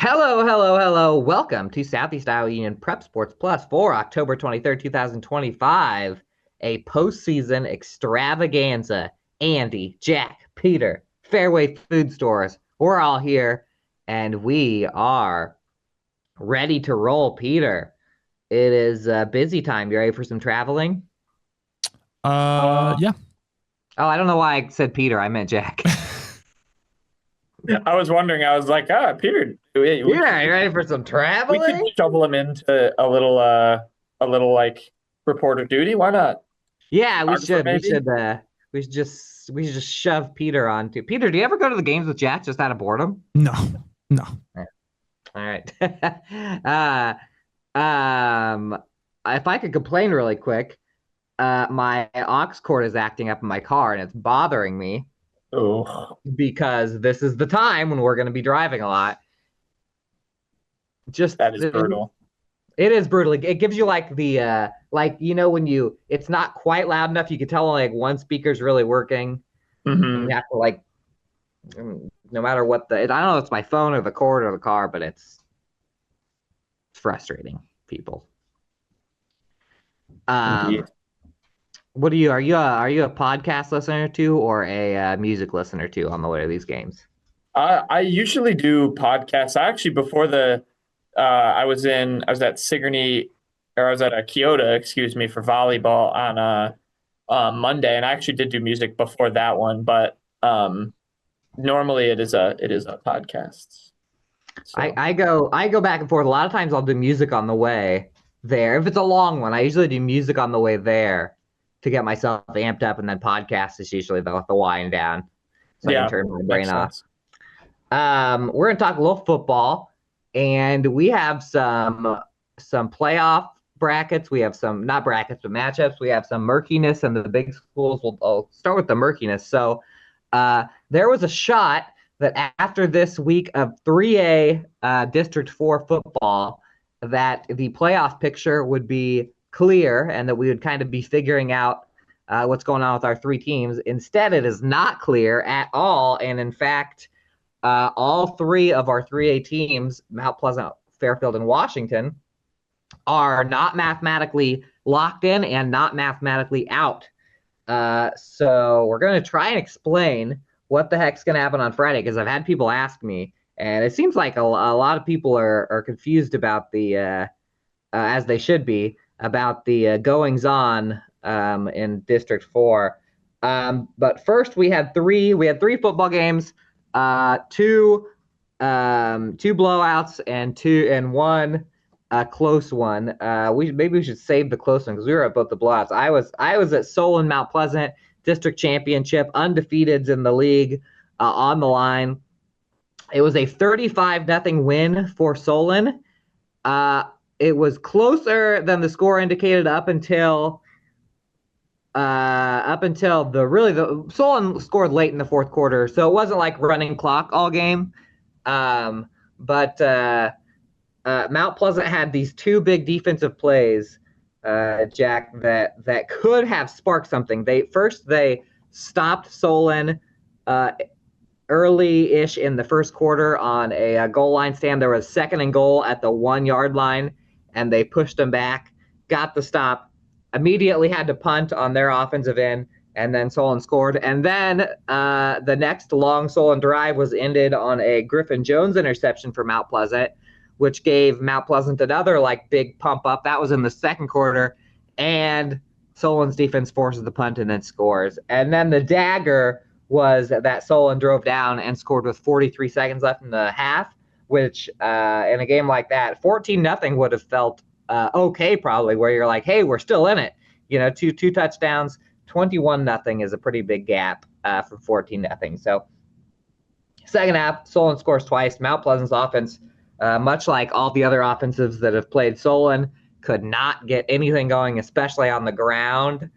Hello, hello, hello. Welcome to Southeast Iowa Union Prep Sports Plus for October 23rd, 2025, a postseason extravaganza. Andy, Jack, Peter, Fairway Food Stores, we're all here and we are ready to roll. Peter, it is busy time. You ready for some traveling? Yeah. Oh, I don't know why I said Peter. I meant Jack. I was wondering. I was like, Peter, Yeah, you ready for some we could traveling? shovel him into a little like reporter duty. Why not? Yeah, we Photographer, should. We maybe. should. We should just shove Peter onto. Peter, do you ever go to the games with Jack just out of boredom? No, no. Yeah. All right. uh, um, if I could complain really quick, my aux cord is acting up in my car and it's bothering me Oh, because this is the time when we're going to be driving a lot. Just that is brutal. it is brutal. It gives you like the when it's not quite loud enough, you can tell like one speaker's really working. And you Hmm. have to no matter what I don't know if it's my phone or the cord or the car, but it's frustrating people. Um, Indeed. what are you a podcast listener to or a music listener to on the way to these games? I usually do podcasts. I actually before the I was at Sigourney or I was at Kyoto, excuse me, for volleyball on Monday, and I actually did do music before that one, but normally it is a podcast. So I go back and forth. A lot of times I'll do music on the way there. If it's a long one, I usually do music on the way there to get myself amped up, and then podcast is usually the wind down so I can yeah, turn my brain makes off. sense. We're gonna talk a little football, and we have some playoff brackets. We have some not brackets but matchups. We have some murkiness, and the big schools. I'll start with the murkiness. So, there was a shot that after this week of 3A District 4 football, that the playoff picture would be clear, and that we would kind of be figuring out what's going on with our three teams. Instead, it is not clear at all, and in fact all three of our 3A teams, Mount Pleasant, Fairfield, and Washington, are not mathematically locked in and not mathematically out. So we're going to try and explain what the heck's going to happen on Friday because I've had people ask me, and it seems like a lot of people are confused about as they should be, about the goings on in District 4. But first, we had three football games, two blowouts and one close one. We should save the close one because we were at both the blowouts. I was at Solon Mount Pleasant district championship, undefeateds in the league, on the line. It was a 35-0 win for Solon. It was closer than the score indicated up until the Solon scored late in the fourth quarter, so it wasn't like running clock all game. But Mount Pleasant had these two big defensive plays, Jack, that could have sparked something. They stopped Solon early-ish in the first quarter on a goal line stand. There was second and goal at the 1 yard line, and they pushed them back, got the stop, immediately had to punt on their offensive end, and then Solon scored. And then the next long Solon drive was ended on a Griffin Jones interception for Mount Pleasant, which gave Mount Pleasant another big pump up. That was in the second quarter, and Solon's defense forces the punt and then scores. And then the dagger was that Solon drove down and scored with 43 seconds left in the half, which in a game like that, 14-0 would have felt okay probably, where you're like, hey, we're still in it. Two touchdowns, 21-0 is a pretty big gap from 14-0. So second half, Solon scores twice. Mount Pleasant's offense, much like all the other offensives that have played Solon, could not get anything going, especially on the ground.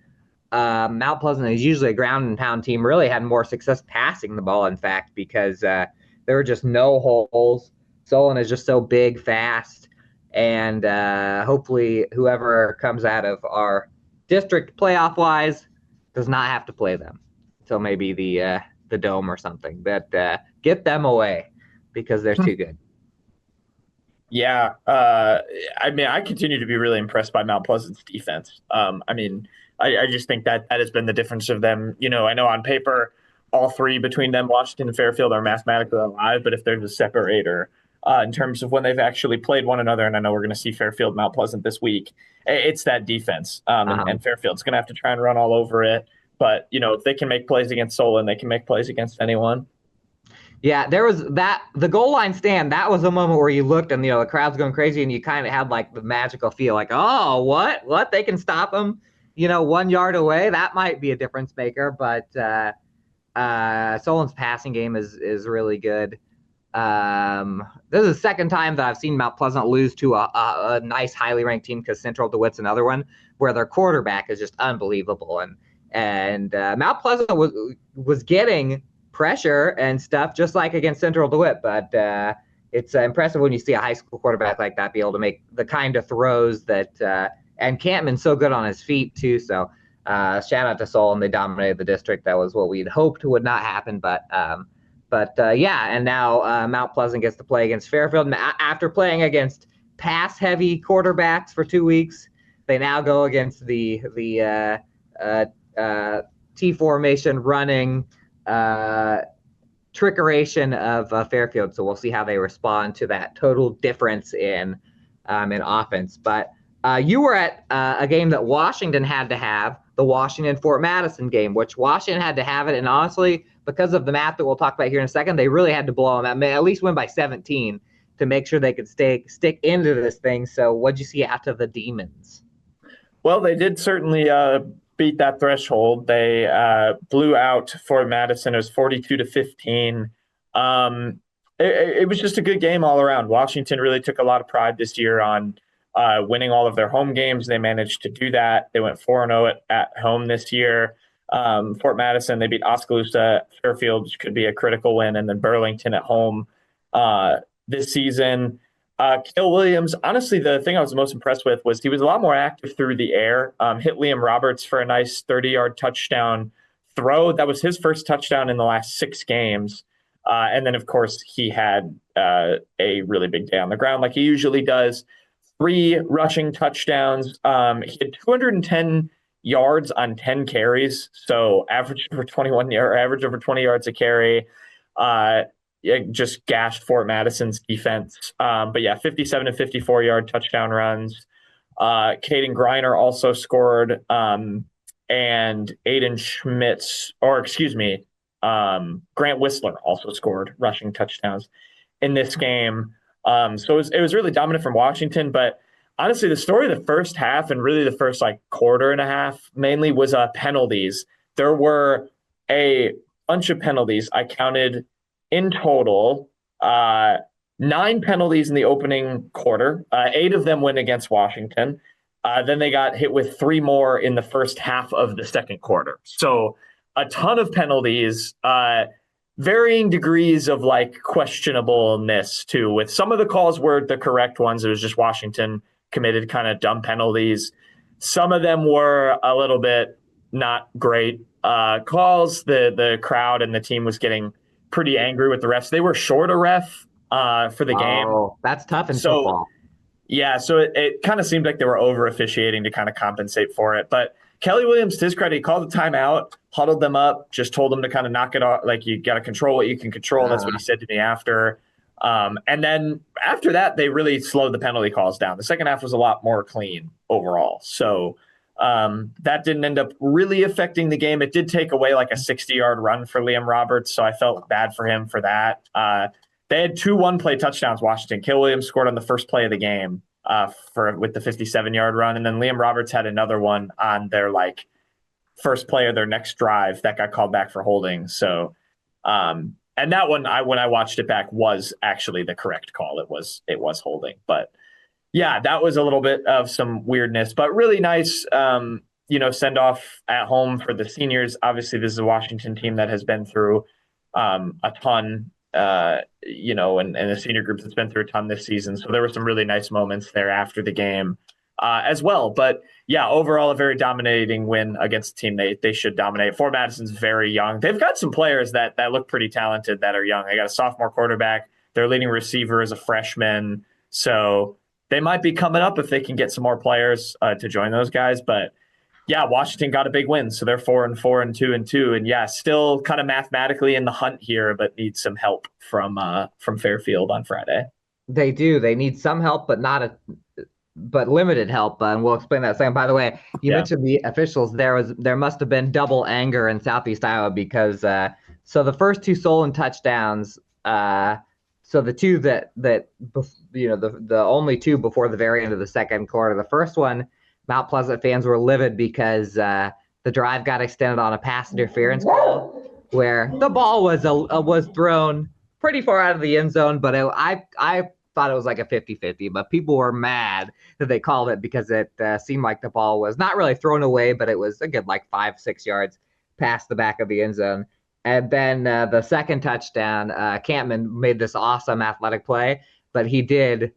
Mount Pleasant is usually a ground and pound team, really had more success passing the ball, in fact, because there were just no holes. Solon is just so big, fast, and hopefully whoever comes out of our district playoff-wise does not have to play them until maybe the dome or something. But get them away because they're too good. Yeah. I mean, I continue to be really impressed by Mount Pleasant's defense. I mean, I just think that that has been the difference of them. I know on paper, all three between them, Washington and Fairfield, are mathematically alive, but if there's a separator in terms of when they've actually played one another, and I know we're going to see Fairfield Mount Pleasant this week, it's that defense. And Fairfield's going to have to try and run all over it. But, if they can make plays against Solon, they can make plays against anyone. Yeah, there was the goal line stand. That was a moment where you looked and the crowd's going crazy, and you kind of had like the magical feel, like, oh, what they can stop them, 1 yard away. That might be a difference maker. But Solon's passing game is really good. This is the second time that I've seen Mount Pleasant lose to a nice, highly ranked team, because Central DeWitt's another one where their quarterback is just unbelievable, and Mount Pleasant was getting pressure and stuff just like against Central DeWitt, but it's impressive when you see a high school quarterback like that be able to make the kind of throws that and Campman's so good on his feet too. So shout out to Solon. They dominated the district. That was what we'd hoped would not happen, but yeah, and now Mount Pleasant gets to play against Fairfield. After playing against pass-heavy quarterbacks for 2 weeks, they now go against the T formation running trickeration of Fairfield. So we'll see how they respond to that total difference in offense. But you were at a game that Washington had to have, the Washington-Fort Madison game, which Washington had to have it. And honestly, because of the math that we'll talk about here in a second, they really had to blow them out, at least win by 17 to make sure they could stick into this thing. So what'd you see out of the Demons? Well, they did certainly beat that threshold. They blew out Fort Madison. It was 42-15. It was just a good game all around. Washington really took a lot of pride this year on winning all of their home games. They managed to do that. They went 4-0 at home this year. Fort Madison, they beat Oskaloosa. Fairfield, which could be a critical win, and then Burlington at home this season. Kill Williams, honestly, the thing I was most impressed with was he was a lot more active through the air. Hit Liam Roberts for a nice 30-yard touchdown throw. That was his first touchdown in the last 6 games. And then, of course, he had a really big day on the ground like he usually does. 3 rushing touchdowns. He had 210 yards on 10 carries, so average over 20 yards a carry. Just gashed Fort Madison's defense. But yeah, 57 and 54-yard touchdown runs. Caden Greiner also scored, and Aiden Schmitz, Grant Whistler also scored rushing touchdowns in this game. So it was really dominant from Washington, but honestly, the story of the first half and really the first quarter and a half mainly was penalties. There were a bunch of penalties. I counted in total 9 penalties in the opening quarter. 8 of them went against Washington. Then they got hit with 3 more in the first half of the second quarter. So a ton of penalties. Varying degrees of questionableness too. With some of the calls were the correct ones. It was just Washington committed kind of dumb penalties. Some of them were a little bit not great calls. The crowd and the team was getting pretty angry with the refs. They were short a ref for the game. Oh, that's tough in football. Yeah, so it kind of seemed like they were over officiating to kind of compensate for it. But Kelly Williams, to his credit, he called the timeout, huddled them up, just told them to kind of knock it off. You got to control what you can control. That's what he said to me after. And then after that, they really slowed the penalty calls down. The second half was a lot more clean overall. So that didn't end up really affecting the game. It did take away a 60-yard run for Liam Roberts, so I felt bad for him for that. They had 2 one-play touchdowns, Washington. Kill Williams scored on the first play of the game with the 57-yard run, and then Liam Roberts had another one on their first play of their next drive that got called back for holding. So, and that one, when I watched it back, was actually the correct call. It was holding, but yeah, that was a little bit of some weirdness, but really nice, send off at home for the seniors. Obviously, this is a Washington team that has been through a ton, and the senior group that's been through a ton this season. So there were some really nice moments there after the game as well. But yeah, overall, a very dominating win against a team they should dominate. Fort Madison's very young. They've got some players that look pretty talented that are young. They got a sophomore quarterback. Their leading receiver is a freshman. So they might be coming up if they can get some more players to join those guys. But yeah, Washington got a big win, so they're 4-4 and 2-2, and yeah, still kind of mathematically in the hunt here, but need some help from Fairfield on Friday. They do. They need some help, but not a but limited help, and we'll explain that second. By the way, you Yeah. mentioned the officials. There must have been double anger in Southeast Iowa because so the first two Solon touchdowns, so the two that the only two before the very end of the second quarter. The first one, Mount Pleasant fans were livid because the drive got extended on a pass interference call where the ball was thrown pretty far out of the end zone, but I thought it was like a 50-50, but people were mad that they called it because it seemed like the ball was not really thrown away, but it was a good like 5-6 yards past the back of the end zone. And then the second touchdown, Campman made this awesome athletic play, but he did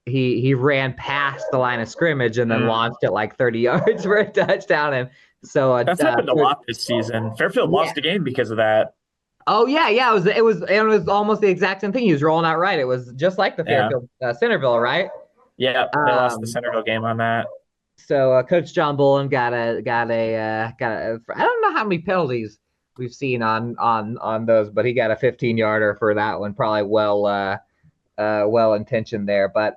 he ran past the line of scrimmage and then launched it like 30 yards for a touchdown. And so that's happened a lot this season. Fairfield lost a game because of that. Oh yeah, it was almost the exact same thing. He was rolling out right. It was just like the Fairfield Centerville, right? Yeah, they lost the Centerville game on that. So Coach John Bullen got a I don't know how many penalties we've seen on those, but he got a 15-yarder for that one. Probably well intentioned there. But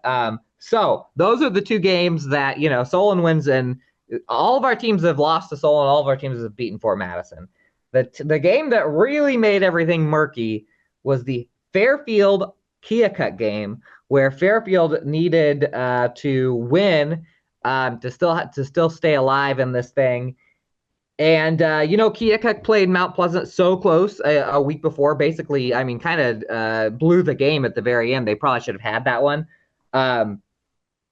so those are the two games that Solon wins, and all of our teams have lost to Solon. All of our teams have beaten Fort Madison. The game that really made everything murky was the Fairfield Keokuk game, where Fairfield needed to win to still stay alive in this thing. And Keokuk played Mount Pleasant so close a week before. Basically, I mean, kind of blew the game at the very end. They probably should have had that one.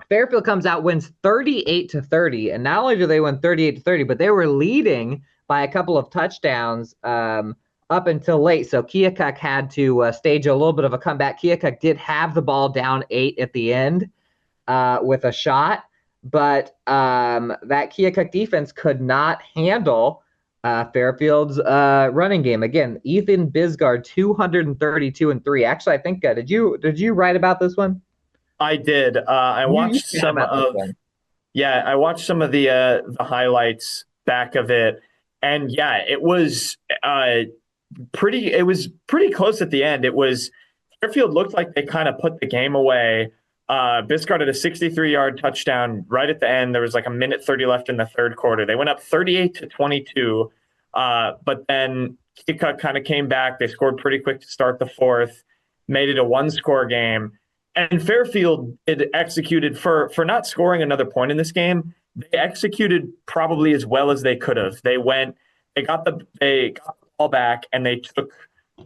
Fairfield comes out, wins 38-30, and not only do they win 38-30, but they were leading by a couple of touchdowns up until late. So Keokuk had to stage a little bit of a comeback. Keokuk did have the ball down 8 at the end with a shot, but that Keokuk defense could not handle Fairfield's running game. Again, Ethan Bisgard, 232-3. Actually, I think did you write about this one? I did. I watched some of the highlights back of it. And yeah, it was pretty close at the end. It was Fairfield looked like they kind of put the game away. Biscard had a 63-yard touchdown right at the end. There was like a minute 30 left in the third quarter. They went up 38-22. But then Keokuk kind of came back. They scored pretty quick to start the fourth, made it a one-score game. And Fairfield had executed for not scoring another point in this game. They executed probably as well as they could have. They got the ball back, and they took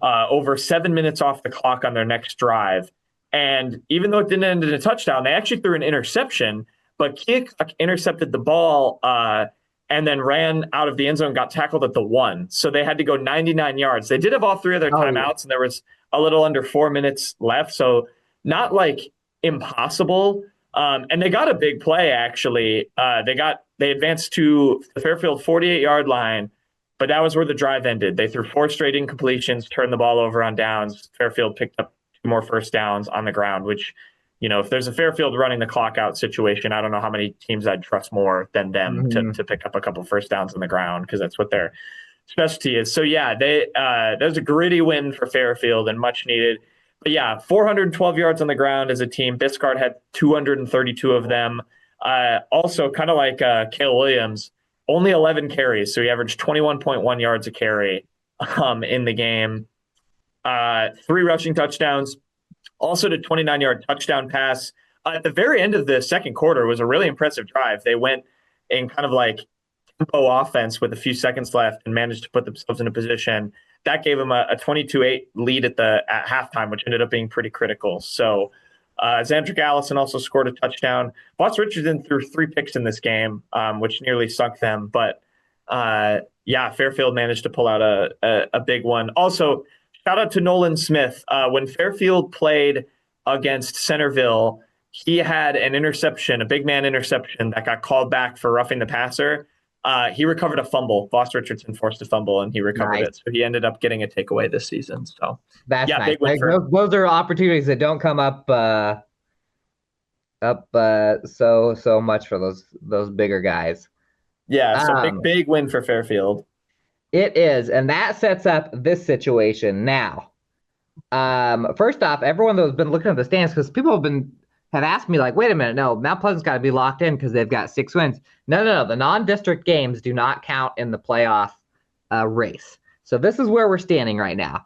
over 7 minutes off the clock on their next drive. And even though it didn't end in a touchdown, they actually threw an interception. But Keokuk intercepted the ball and then ran out of the end zone, got tackled at the 1. So they had to go 99 yards. They did have all 3 of their timeouts, and there was a little under 4 minutes left. So not like impossible. And they got a big play, actually. They advanced to the Fairfield 48-yard line, but that was where the drive ended. They threw 4 straight incompletions, turned the ball over on downs. Fairfield picked up 2 more first downs on the ground, which, if there's a Fairfield running the clock out situation, I don't know how many teams I'd trust more than them to pick up a couple first downs on the ground, because that's what their specialty is. So yeah, that was a gritty win for Fairfield and much needed. But yeah, 412 yards on the ground as a team. Biscard had 232 of them. Also, kind of like Cale Williams, only 11 carries, so he averaged 21.1 yards a carry in the game. 3 rushing touchdowns. Also, the 29-yard touchdown pass at the very end of the second quarter was a really impressive drive. They went in kind of like tempo offense with a few seconds left and managed to put themselves in a position that gave them a 22-8 lead at halftime, which ended up being pretty critical. So Xandrick Allison also scored a touchdown. Boss Richardson threw 3 picks in this game, which nearly sunk them. But Fairfield managed to pull out a big one. Also, shout out to Nolan Smith. When Fairfield played against Centerville, he had an interception, a big man interception that got called back for roughing the passer. He recovered a fumble. Voss Richardson forced a fumble, and he recovered Nice. it. So he ended up getting a takeaway this season. So That's yeah, nice. big win Like, for him. those are opportunities that don't come up so much for those bigger guys. Yeah, so Um, big win for Fairfield. it is, and that sets up this situation now. First off, everyone that's been looking at the stands, because people have asked me, like, wait a minute, no, Mount Pleasant's got to be locked in because they've got 6 wins. No, the non-district games do not count in the playoff race. So this is where we're standing right now.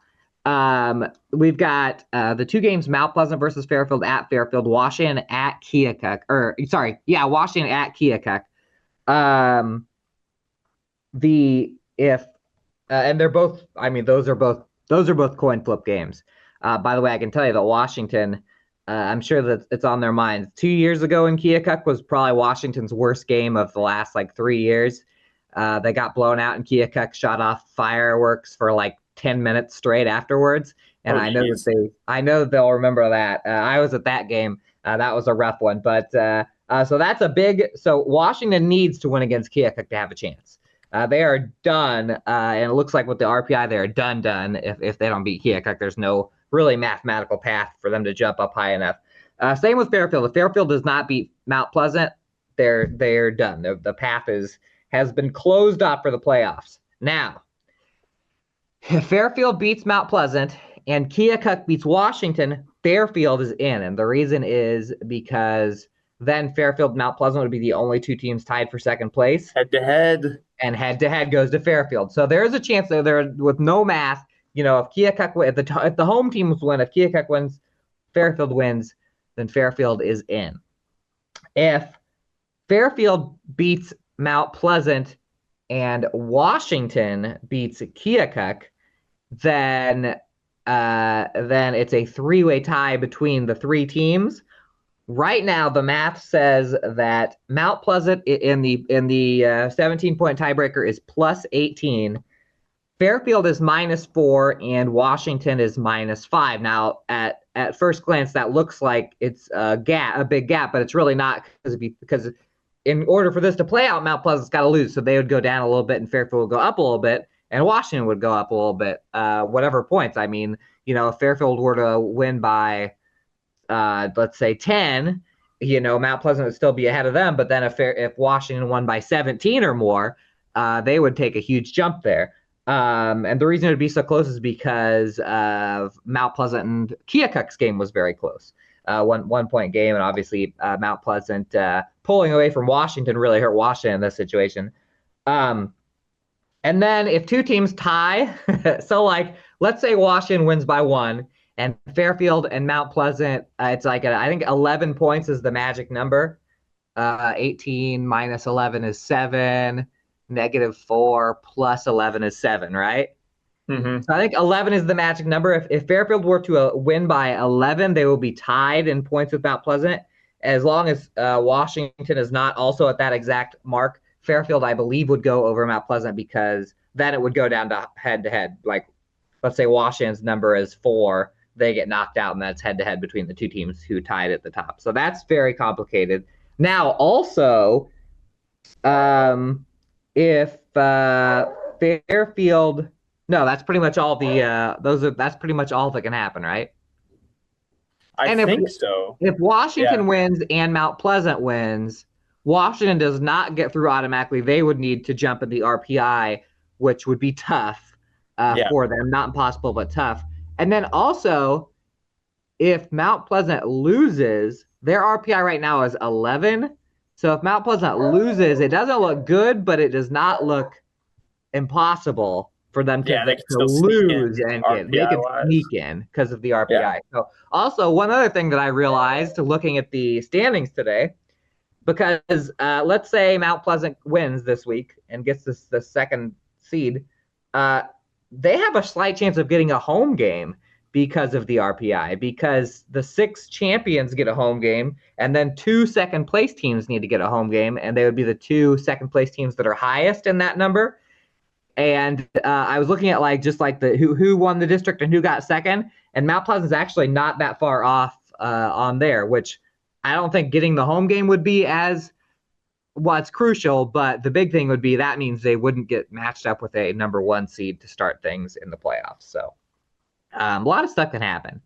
We've got the 2 games: Mount Pleasant versus Fairfield at Fairfield, Washington at Keokuk, Washington at Keokuk. The if And they're both, I mean, those are both coin flip games. By the way, I can tell you that Washington, I'm sure that it's on their minds. 2 years ago in Keokuk was probably Washington's worst game of the last like 3 years. They got blown out in Keokuk, shot off fireworks for like 10 minutes straight afterwards. And I know that they'll remember that. I was at that game. That was a rough one, but so that's so Washington needs to win against Keokuk to have a chance. They are done, and it looks like with the RPI, they are done. If they don't beat Keokuk, there's no really mathematical path for them to jump up high enough. Same with Fairfield. If Fairfield does not beat Mount Pleasant, they're done. The path has been closed off for the playoffs. Now, if Fairfield beats Mount Pleasant and Keokuk beats Washington, Fairfield is in, and the reason is because then Fairfield and Mount Pleasant would be the only 2 teams tied for second place. Head to head. And head-to-head goes to Fairfield. So there is a chance there with no math, if Keokuk, if the home teams win, if Keokuk wins, Fairfield wins, then Fairfield is in. If Fairfield beats Mount Pleasant and Washington beats Keokuk, then it's a 3-way tie between the 3 teams. Right now, the math says that Mount Pleasant in the 17-point tiebreaker is plus 18. Fairfield is minus 4, and Washington is -5. Now, at first glance, that looks like it's a big gap, but it's really not, because in order for this to play out, Mount Pleasant's got to lose, so they would go down a little bit, and Fairfield would go up a little bit, and Washington would go up a little bit. Whatever points. I mean, if Fairfield were to win by let's say 10, Mount Pleasant would still be ahead of them. But then if Washington won by 17 or more, they would take a huge jump there. And the reason it would be so close is because of Mount Pleasant and Keokuk's game was very close. 1-point game, and obviously Mount Pleasant pulling away from Washington really hurt Washington in this situation. And then if 2 teams tie, so like let's say Washington wins by 1, and Fairfield and Mount Pleasant, it's like I think 11 points is the magic number. 18 minus 11 is 7. -4 plus 11 is 7, right? Mm-hmm. So I think 11 is the magic number. If Fairfield were to win by 11, they will be tied in points with Mount Pleasant. As long as Washington is not also at that exact mark, Fairfield, I believe, would go over Mount Pleasant, because then it would go down to head-to-head. Like, let's say Washington's number is 4. They get knocked out, and that's head-to-head between the 2 teams who tied at the top. So that's very complicated. Now, also, if Fairfield, no, that's pretty much all that's pretty much all that can happen, right? I think so. If Washington wins and Mount Pleasant wins, Washington does not get through automatically. They would need to jump in the RPI, which would be tough for them. Not impossible, but tough. And then also, if Mount Pleasant loses, their RPI right now is 11. So if Mount Pleasant loses, it doesn't look good, but it does not look impossible for them to lose, and they can sneak in because of the RPI. Yeah. So also, one other thing that I realized looking at the standings today, because let's say Mount Pleasant wins this week and gets the 2nd seed, they have a slight chance of getting a home game because of the RPI, because the 6 champions get a home game, and then 2 second-place teams need to get a home game, and they would be the 2 second-place teams that are highest in that number. And I was looking at the who won the district and who got second, and Mount Pleasant's actually not that far off on there, which I don't think getting the home game would be as well, it's crucial, but the big thing would be that means they wouldn't get matched up with a number one seed to start things in the playoffs. So a lot of stuff can happen.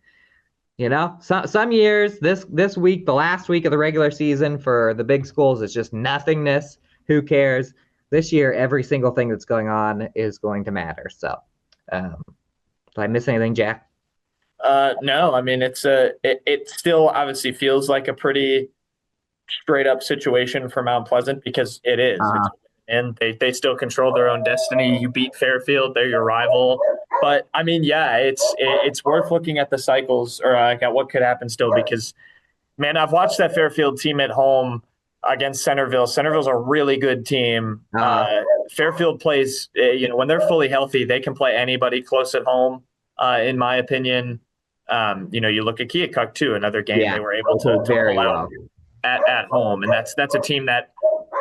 Some years, this week, the last week of the regular season for the big schools, it's just nothingness. Who cares? This year, every single thing that's going on is going to matter. So, did I miss anything, Jack? No, I mean it still obviously feels like a pretty straight up situation for Mount Pleasant because it is. Uh, And they still control their own destiny. You beat Fairfield, they're your rival. But I mean, yeah, it's worth looking at the cycles or like at what could happen still because, man, I've watched that Fairfield team at home against Centerville. Centerville's a really good team. Fairfield plays, when they're fully healthy, they can play anybody close at home. In my opinion, you look at Keokuk too, another game they were able to pull out at home, and that's a team that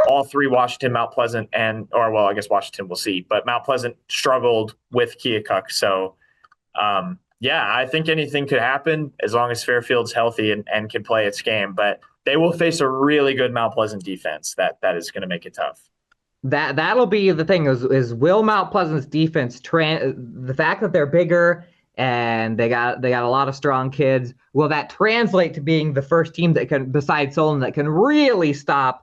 all three, Washington, Mount Pleasant, I guess Washington, we'll see, but Mount Pleasant struggled with Keokuk. So, I think anything could happen as long as Fairfield's healthy and can play its game. But they will face a really good Mount Pleasant defense that is going to make it tough. That'll be the thing is will Mount Pleasant's defense the fact that they're bigger and they got a lot of strong kids, will that translate to being the first team that can, besides Solon, that can really stop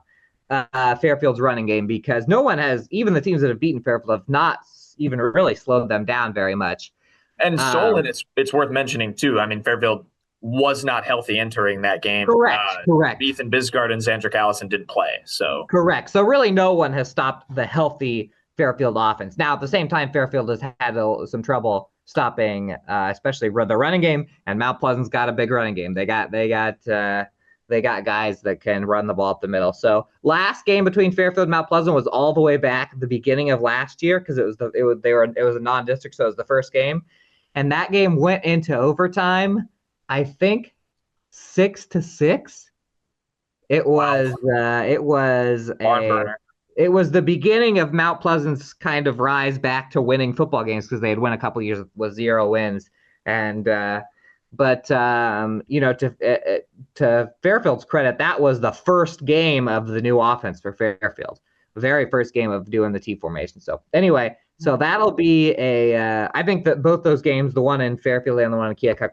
Fairfield's running game? Because no one has, even the teams that have beaten Fairfield have not even really slowed them down very much. And Solon, it's worth mentioning too. I mean, Fairfield was not healthy entering that game. Correct. Ethan Bisgard and Xandrick Allison didn't play. So correct. So really no one has stopped the healthy Fairfield offense. Now, at the same time, Fairfield has had some trouble stopping, especially the running game, and Mount Pleasant's got a big running game. They got guys that can run the ball up the middle. So last game between Fairfield and Mount Pleasant was all the way back at the beginning of last year because it was a non-district, so it was the first game, and that game went into overtime. I think 6-6. It was it was the beginning of Mount Pleasant's kind of rise back to winning football games because they had won a couple years with 0 wins, and but to Fairfield's credit, that was the first game of the new offense for Fairfield, the very first game of doing the T formation. So anyway, so that'll be I think that both those games, the one in Fairfield and the one in Keokuk,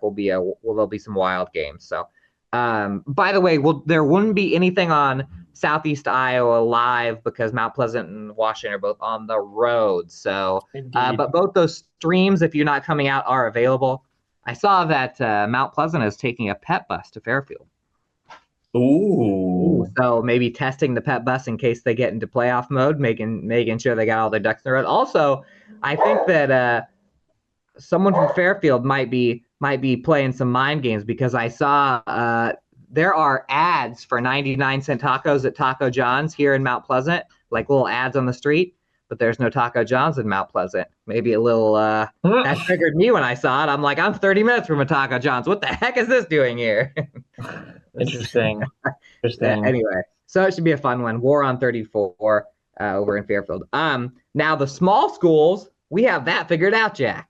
there'll be some wild games. So, by the way, there wouldn't be anything on Southeast Iowa live because Mount Pleasant and Washington are both on the road. So, but both those streams, if you're not coming out, are available. I saw that Mount Pleasant is taking a pet bus to Fairfield. Ooh. So maybe testing the pet bus in case they get into playoff mode, making sure they got all their ducks in a row. Also, I think that someone from Fairfield might be playing some mind games because I saw there are ads for 99-cent tacos at Taco John's here in Mount Pleasant, like little ads on the street, but there's no Taco John's in Mount Pleasant. Maybe a little that triggered me when I saw it. I'm like, I'm 30 minutes from a Taco John's. What the heck is this doing here? Interesting. Anyway, so it should be a fun one. War on 34 over in Fairfield. Now the small schools, we have that figured out, Jack.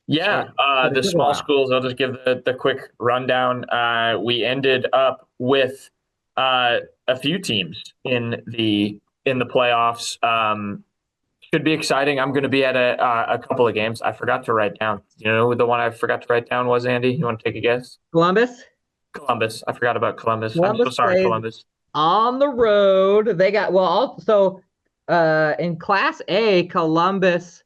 Yeah, the small schools, I'll just give the quick rundown. We ended up with a few teams in the playoffs. Should be exciting. I'm going to be at a couple of games. I forgot to write down. You know who the one I forgot to write down was, Andy? You want to take a guess? Columbus. I forgot about Columbus. I'm so sorry, Columbus. On the road, they got in Class A, Columbus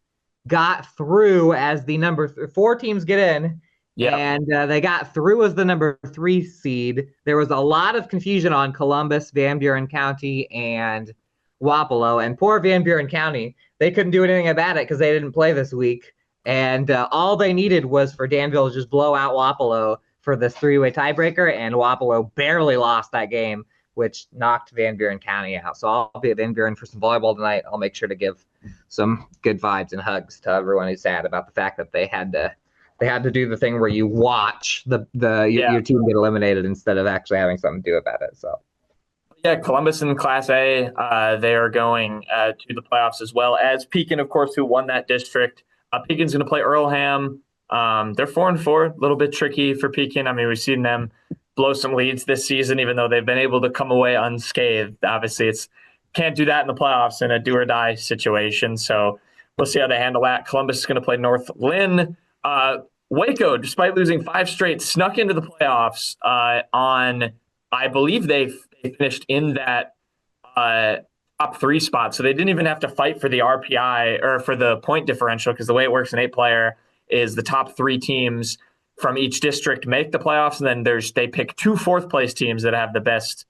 got through as the number 4 teams get in. Yeah, and they got through as the number 3 seed. There was a lot of confusion on Columbus, Van Buren County, and Wapello. And poor Van Buren County, they couldn't do anything about it because they didn't play this week. And all they needed was for Danville to just blow out Wapello for this 3-way tiebreaker, and Wapello barely lost that game, which knocked Van Buren County out. So I'll be at Van Buren for some volleyball tonight. I'll make sure to give some good vibes and hugs to everyone who's sad about the fact that they had to do the thing where you watch your team get eliminated instead of actually having something to do about it. So. Yeah, Columbus in Class A, they are going to the playoffs as well as Pekin, of course, who won that district. Pekin's going to play Earlham. They're 4-4, a little bit tricky for Pekin. I mean, we've seen them blow some leads this season, even though they've been able to come away unscathed. Obviously, can't do that in the playoffs in a do or die situation. So we'll see how they handle that. Columbus is going to play North Lynn. Waco, despite losing 5 straight, snuck into the playoffs on, I believe they finished in that top 3 spot. So they didn't even have to fight for the RPI or for the point differential, because the way it works in 8-player is the top 3 teams from each district make the playoffs, and then they pick 2 4th-place teams that have the best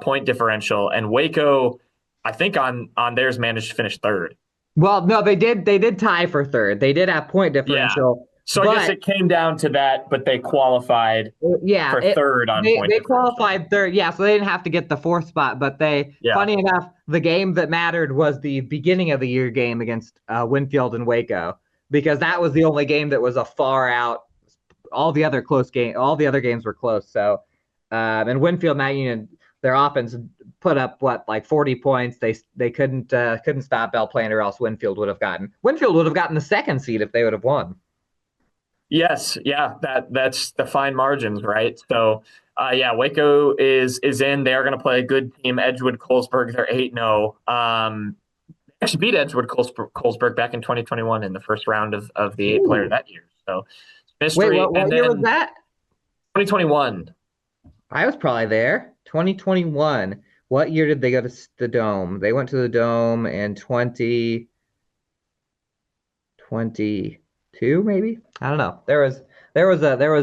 point differential. And Waco, I think on theirs, managed to finish 3rd. Well, no, they did tie for 3rd. They did have point differential. Yeah. So I guess it came down to that, but they qualified for 3rd on point differential. They qualified 3rd, yeah, so they didn't have to get the 4th spot, but funny enough, the game that mattered was the beginning of the year game against Winfield and Waco, because that was the only game that was a far out. All the other games were close. So, and Winfield, Mount Union, their offense put up 40 points. They couldn't stop Belle Plaine, or else Winfield would have gotten the 2nd seed if they would have won. Yes, yeah, that's the fine margins, right? So, Waco is in. They are going to play a good team, Edgewood Colesburg. They're 8-0. Actually beat Edgewood Colesburg back in 2021 in the first round of the 8-player that year. So, mystery. Wait, what year was that? 2021. I was probably there. 2021. What year did they go to the Dome? They went to the Dome in 2022, maybe. I don't know. There was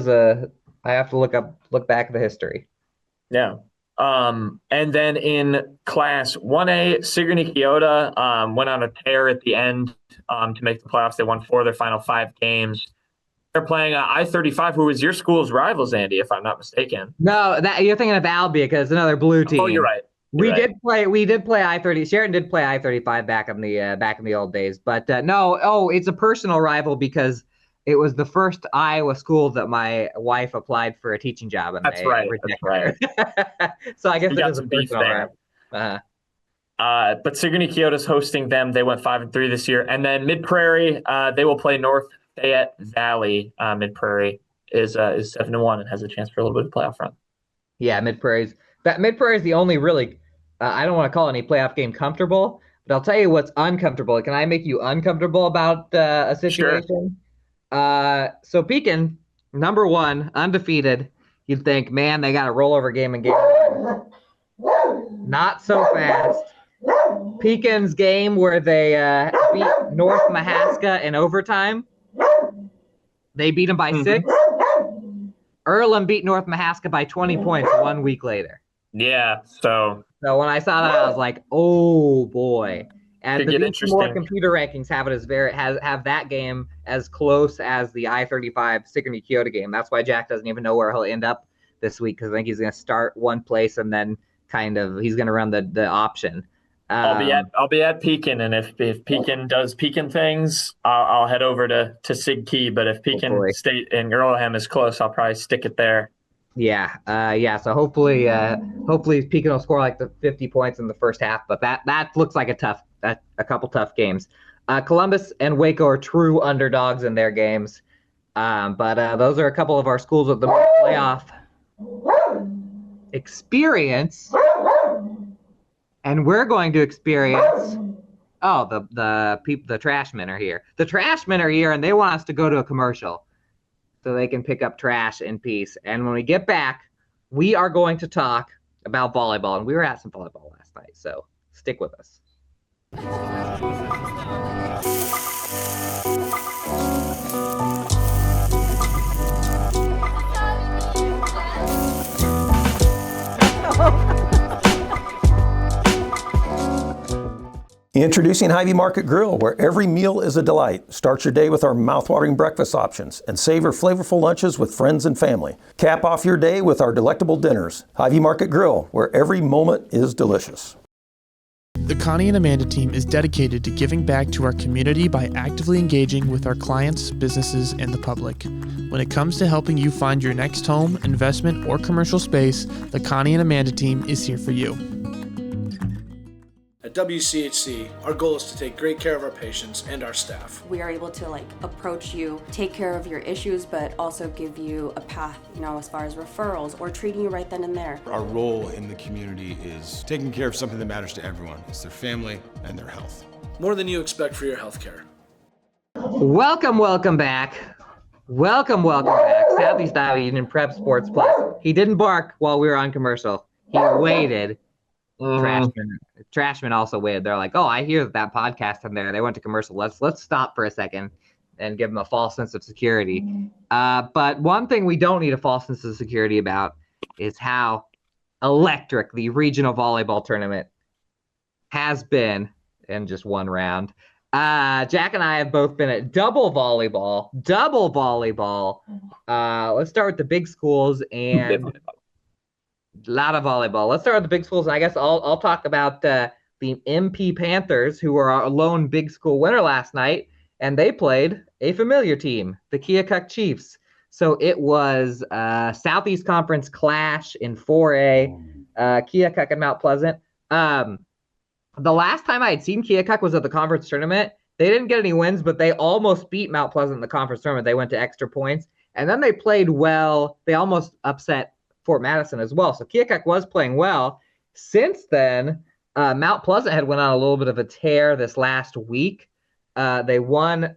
a. I have to look back at the history. Yeah. And then in Class 1A, Sigourney Keota went on a tear at the end to make the playoffs. They won 4 of their final 5 games. They're playing I-35, who was your school's rivals, Andy, if I'm not mistaken. No, that you're thinking of Albia, because it's another blue team. Oh, you're right. We did play I-30. Sheridan did play I-35 back in the old days, but no. Oh, it's a personal rival because it was the first Iowa school that my wife applied for a teaching job, and that's right. So I guess it is a personal rival. But Sigourney Keota's hosting them. They went 5-3 this year, and then Mid Prairie, they will play North Fayette Valley. Mid Prairie is 7-1 and has a chance for a little bit of playoff run. Yeah, Mid Prairie is the only really. I don't want to call any playoff game comfortable, but I'll tell you what's uncomfortable. Can I make you uncomfortable about a situation? Sure. So Pekin, number 1, undefeated. You'd think, man, they got a rollover game and game. Not so fast. Pekin's game where they beat North Mahaska in overtime. They beat them by 6. Earlham beat North Mahaska by 20 points 1 week later. Yeah, so when I saw that, I was like, "Oh boy!" And the more computer rankings have it have that game as close as the I-35 Sigourney Keota game. That's why Jack doesn't even know where he'll end up this week, because I think he's going to start one place and then he's going to run the option. I'll be at Pekin, and if Pekin does Pekin things, I'll head over to Sig Key. But if Pekin State and Earlham is close, I'll probably stick it there. Yeah. So hopefully Pekin will score like the 50 points in the first half. But that looks like a couple tough games. Columbus and Waco are true underdogs in their games. But those are a couple of our schools with the playoff experience. And we're going to experience. Oh, the Trashmen are here. The Trashmen are here, and they want us to go to a commercial so they can pick up trash in peace. And when we get back, we are going to talk about volleyball. And we were at some volleyball last night, so stick with us. Introducing Hy-Vee Market Grill, where every meal is a delight. Start your day with our mouthwatering breakfast options and savor flavorful lunches with friends and family. Cap off your day with our delectable dinners. Hy-Vee Market Grill, where every moment is delicious. The Connie and Amanda team is dedicated to giving back to our community by actively engaging with our clients, businesses, and the public. When it comes to helping you find your next home, investment, or commercial space, the Connie and Amanda team is here for you. At WCHC, our goal is to take great care of our patients and our staff. We are able to approach you, take care of your issues, but also give you a path, as far as referrals or treating you right then and there. Our role in the community is taking care of something that matters to everyone. It's their family and their health. More than you expect for your health care. Welcome back. Welcome back. Southeast Iowa Union Prep Sports Plus. He didn't bark while we were on commercial. He waited. Trashman also waited. They're like, oh, I hear that podcast in there. They went to commercial. Let's stop for a second and give them a false sense of security. But one thing we don't need a false sense of security about is how electric the regional volleyball tournament has been in just one round. Jack and I have both been at double volleyball. Let's start with the big schools and a lot of volleyball. Let's start with the big schools. I guess I'll talk about the MP Panthers, who were our lone big school winner last night, and they played a familiar team, the Keokuk Chiefs. So it was Southeast Conference clash in 4A, Keokuk and Mount Pleasant. The last time I had seen Keokuk was at the conference tournament. They didn't get any wins, but they almost beat Mount Pleasant in the conference tournament. They went to extra points, and then they played well. They almost upset Fort Madison as well. So Keokuk was playing well. Since then, Mount Pleasant had went on a little bit of a tear this last week. They won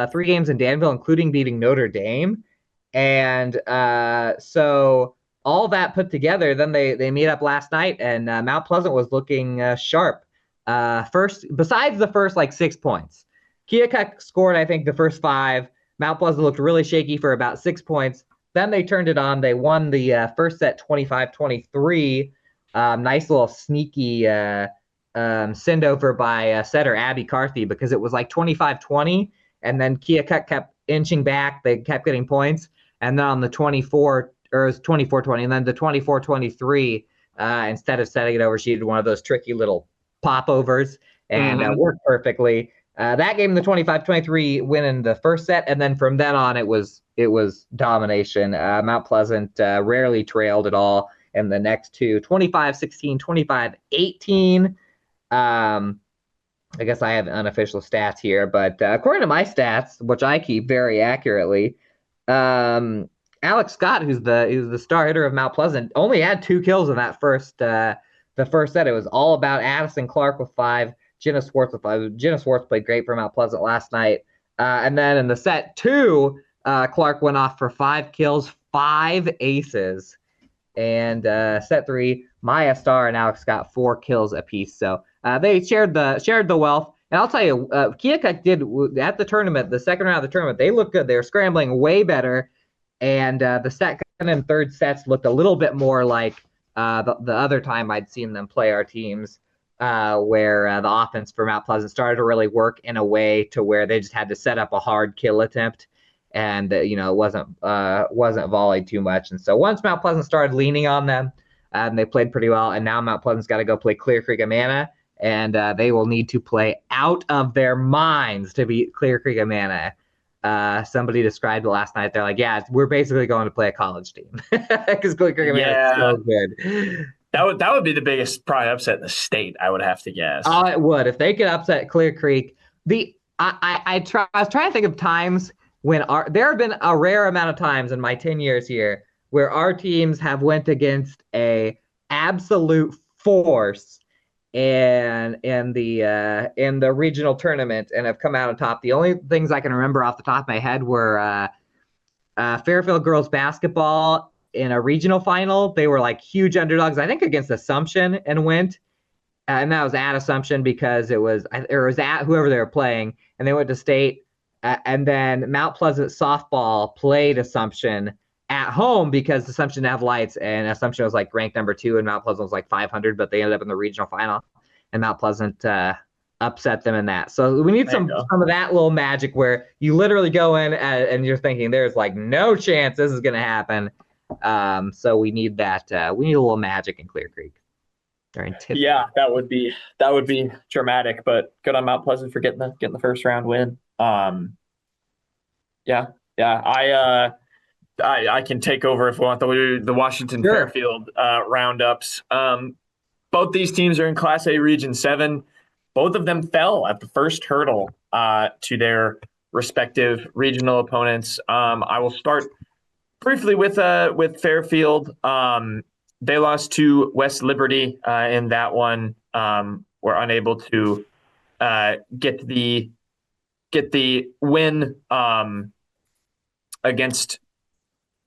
3 games in Danville, including beating Notre Dame. And so all that put together, then they meet up last night, and Mount Pleasant was looking sharp. First, besides the first 6 points, Keokuk scored, I think, the first 5. Mount Pleasant looked really shaky for about 6 points. Then they turned it on. They won the first set 25-23. Nice little sneaky send over by setter Abby Carthy, because it was 25-20, and then Keokuk kept inching back. They kept getting points, and then on the 24-20, and then the 24-23, instead of setting it over, she did one of those tricky little popovers and worked perfectly. That game, the 25-23 win in the first set, and then from then on, it was domination. Mount Pleasant rarely trailed at all in the next two, 25-16, 25-18. I guess I have unofficial stats here, but according to my stats, which I keep very accurately, Alex Scott, who's the star hitter of Mount Pleasant, only had 2 kills in that the first set. It was all about Addison Clark with 5, Jenna Swartz with 5. Jenna Swartz played great for Mount Pleasant last night. And then in the set 2, Clark went off for 5 kills, 5 aces. And set 3, Maya Starr and Alex Scott 4 kills apiece. So they shared the wealth. And I'll tell you, Keokuk did at the tournament, the second round of the tournament, they looked good. They were scrambling way better. And the second and third sets looked a little bit more like the other time I'd seen them play our teams, where the offense for Mount Pleasant started to really work in a way to where they just had to set up a hard kill attempt, and it wasn't volleyed too much. And so once Mount Pleasant started leaning on them, they played pretty well. And now Mount Pleasant's got to go play Clear Creek Amana, and they will need to play out of their minds to beat Clear Creek Amana. Somebody described it last night. They're like, yeah, we're basically going to play a college team because Clear Creek Amana is so good. That would be the biggest probably upset in the state, I would have to guess. Oh, it would. If they could upset Clear Creek. I was trying to think of times when there have been a rare amount of times in my 10 years here where our teams have went against a absolute force in the regional tournament and have come out on top. The only things I can remember off the top of my head were Fairfield girls basketball in a regional final. They were huge underdogs, I think, against Assumption, and went. And that was at Assumption because it was at whoever they were playing, and they went to state. And then Mount Pleasant softball played Assumption at home because Assumption didn't have lights, and Assumption was ranked number 2, and Mount Pleasant was 500, but they ended up in the regional final, and Mount Pleasant upset them in that. So we need some of that little magic where you literally go in and you're thinking there's no chance this is going to happen. So we need that. We need a little magic in Clear Creek. Yeah, that would be dramatic, but good on Mount Pleasant for getting the first round win. I can take over if we want the Washington Fairfield roundups. Both these teams are in Class A Region 7. both of them fell at the first hurdle to their respective regional opponents. I will start briefly with Fairfield. They lost to West Liberty in that one. Were unable to get the win against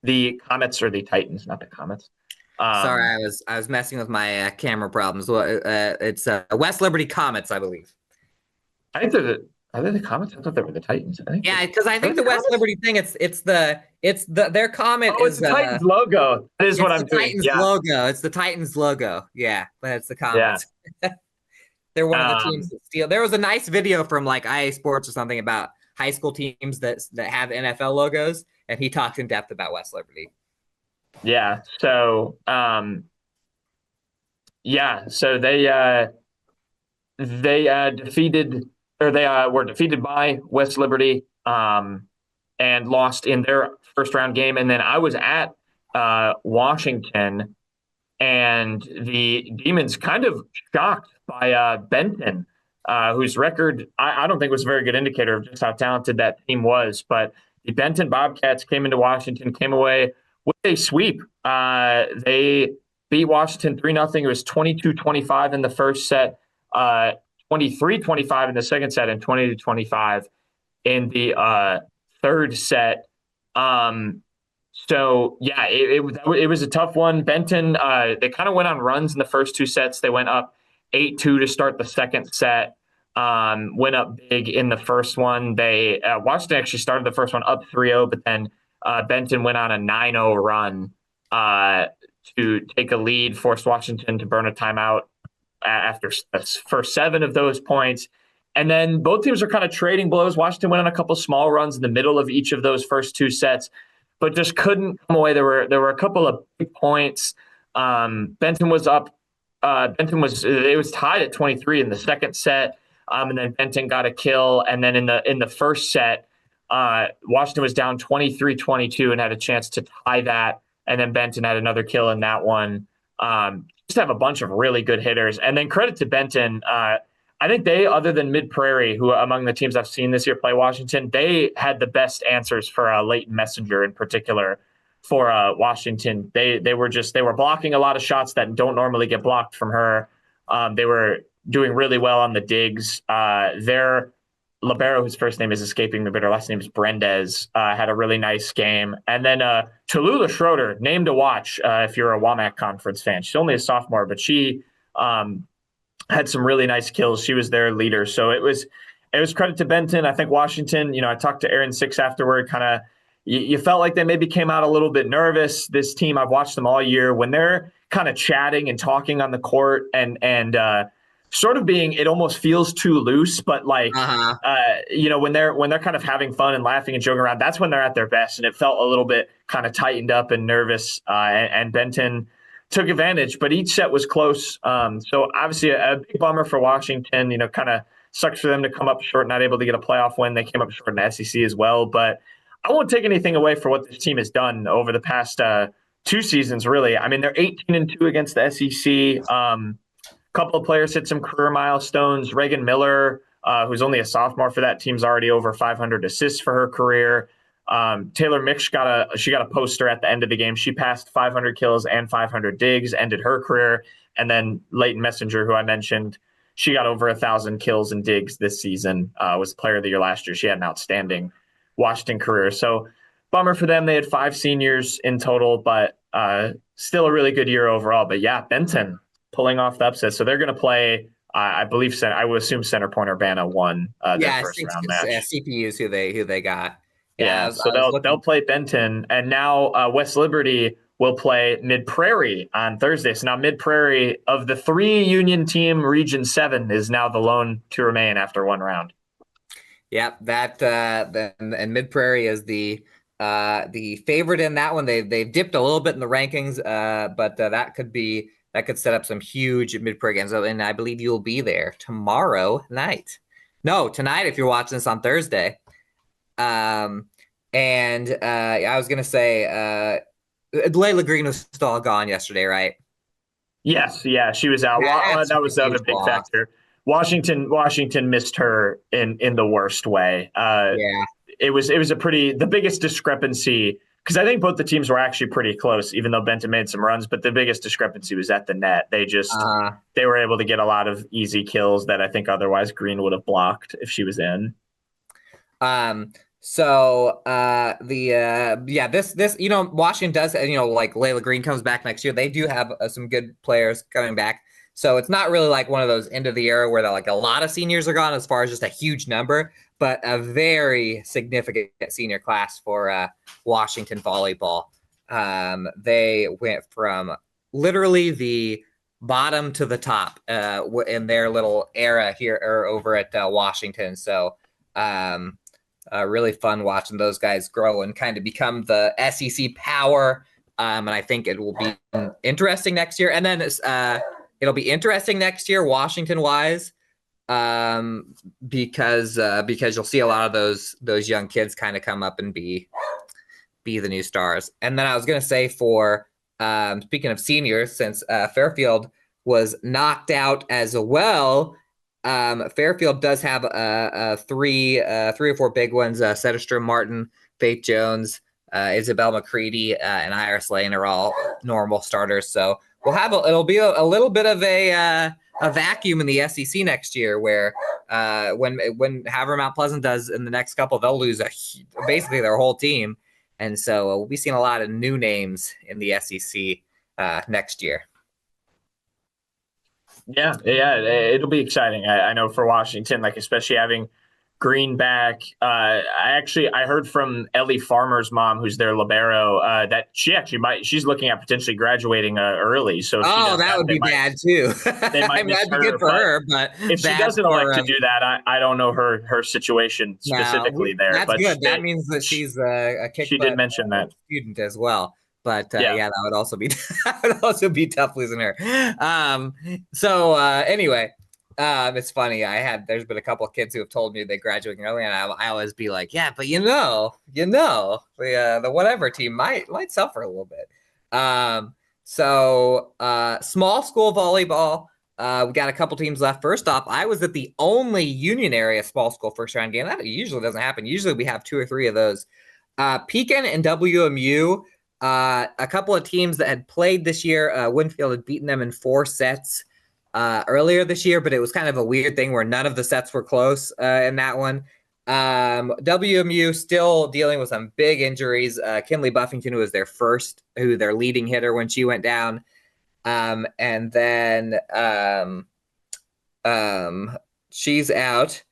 the Comets, or the Titans, not the Comets. Sorry, I was messing with my camera problems. Well, it's West Liberty Comets, I believe. I think are they the Comets? I thought they were the Titans. Yeah, because I think the West Liberty thing, it's their Comet Oh, is it's the Titans logo. That is what I'm doing. Titans logo. It's the Titans logo. Yeah, but it's the Comets. Yeah. They're one of the teams that steal. There was a nice video from like IA Sports or something about high school teams that have NFL logos, and he talked in depth about West Liberty. Yeah. So, So they were defeated by West Liberty, and lost in their first round game. And then I was at Washington, and the Demons kind of shocked by Benton, whose record I don't think was a very good indicator of just how talented that team was. But the Benton Bobcats came into Washington, came away with a sweep. They beat Washington 3-0. It was 22-25 in the first set, 23-25 in the second set, and 20-25 in the third set. It was a tough one. Benton, they kind of went on runs in the first two sets. They went up 8-2 to start the second set. Went up big in the first one. Washington actually started the first one up 3-0, but then Benton went on a 9-0 run to take a lead, forced Washington to burn a timeout after the first 7 of those points. And then both teams are kind of trading blows. Washington went on a couple small runs in the middle of each of those first 2 sets, but just couldn't come away. There were a couple of big points. Benton was up. It was tied at 23 in the second set, and then Benton got a kill. And then in the first set, Washington was down 23-22 and had a chance to tie that. And then Benton had another kill in that one. Just have a bunch of really good hitters. And then credit to Benton. I think they, other than Mid Prairie, who among the teams I've seen this year play Washington, they had the best answers for Leighton Messenger in particular for Washington. They were blocking a lot of shots that don't normally get blocked from her. They were doing really well on the digs. Their libero, whose first name is escaping me, but her last name is Brendez, had a really nice game. And then Tallulah Schroeder, name to watch if you're a WAMAC conference fan. She's only a sophomore, but she had some really nice kills. She was their leader. So it was credit to Benton. I think Washington, I talked to Aaron Six afterward, kind of, you felt like they maybe came out a little bit nervous. This team, I've watched them all year, when they're kind of chatting and talking on the court and sort of being, it almost feels too loose, but like, when they're kind of having fun and laughing and joking around, that's when they're at their best. And it felt a little bit kind of tightened up and nervous, and Benton took advantage, but each set was close. So obviously a big bummer for Washington, kind of sucks for them to come up short, not able to get a playoff win. They came up short in the SEC as well, but I won't take anything away for what this team has done over the past 2 seasons, really. I mean, they're 18-2 against the SEC. Couple of players hit some career milestones. Reagan Miller, who's only a sophomore for that team's already over 500 assists for her career. Taylor Mick got a poster at the end of the game. She passed 500 kills and 500 digs, ended her career. And then Leighton Messenger, who I mentioned, she got over 1,000 kills and digs this season, was player of the year last year. She had an outstanding Washington career. So bummer for them. They had 5 seniors in total, but still a really good year overall. But yeah, Benton pulling off the upset. So they're going to play, I believe, I would assume Center Point Urbana won their first round match. CPU's who they got. Yeah, so they'll play Benton, and now West Liberty will play Mid Prairie on Thursday. So now Mid Prairie, of the 3 Union team, Region 7 is now the lone to remain after 1 round. Yep, and Mid Prairie is the favorite in that one. They've dipped a little bit in the rankings, but that could set up some huge Mid Prairie games. And I believe you'll be there tomorrow night. No, tonight if you're watching this on Thursday. I was gonna say, Layla Green was still gone yesterday, right? Yes, yeah, she was out. That was the other big factor. Washington missed her in the worst way. Yeah. It was the biggest discrepancy, because I think both the teams were actually pretty close, even though Benton made some runs, but the biggest discrepancy was at the net. They were able to get a lot of easy kills that I think otherwise Green would have blocked if she was in. So this Washington does, like Layla Green comes back next year. They do have some good players coming back. So it's not really like one of those end of the era where like a lot of seniors are gone as far as just a huge number, but a very significant senior class for Washington volleyball. They went from literally the bottom to the top in their little era here or over at Washington. So really fun watching those guys grow and kind of become the SEC power. And I think it will be interesting next year. And then it'll be interesting next year, Washington-wise, because you'll see a lot of those young kids kind of come up and be the new stars. And then I was going to say for speaking of seniors, since Fairfield was knocked out as well, Fairfield does have three or four big ones. Setterstrom, Martin, Faith Jones, Isabel McCready, and Iris Lane are all normal starters. So we'll have it'll be a little bit of a vacuum in the SEC next year, where when Havre Mount Pleasant does in the next couple, they'll lose basically their whole team, and so we'll be seeing a lot of new names in the SEC next year. Yeah, it'll be exciting. I know for Washington, like especially having Green back. I heard from Ellie Farmer's mom, who's their libero, that she's looking at potentially graduating early. So that would be bad too. They might miss that'd be good for her, but if she doesn't elect to do that, I don't know her situation specifically there. That's good. That means that she's a kick. She did mention that student as well. But that would also be tough losing her. Anyway, it's funny. There's been a couple of kids who have told me they graduating early, and I always be like, yeah, but the whatever team might suffer a little bit. Small school volleyball. We got a couple teams left. First off, I was at the only Union area small school first round game. That usually doesn't happen. Usually we have 2 or 3 of those. Pekin and WMU. A couple of teams that had played this year. Winfield had beaten them in 4 sets earlier this year, but it was kind of a weird thing where none of the sets were close in that one. WMU still dealing with some big injuries. Kinley Buffington, who was their leading hitter when she went down. And then she's out.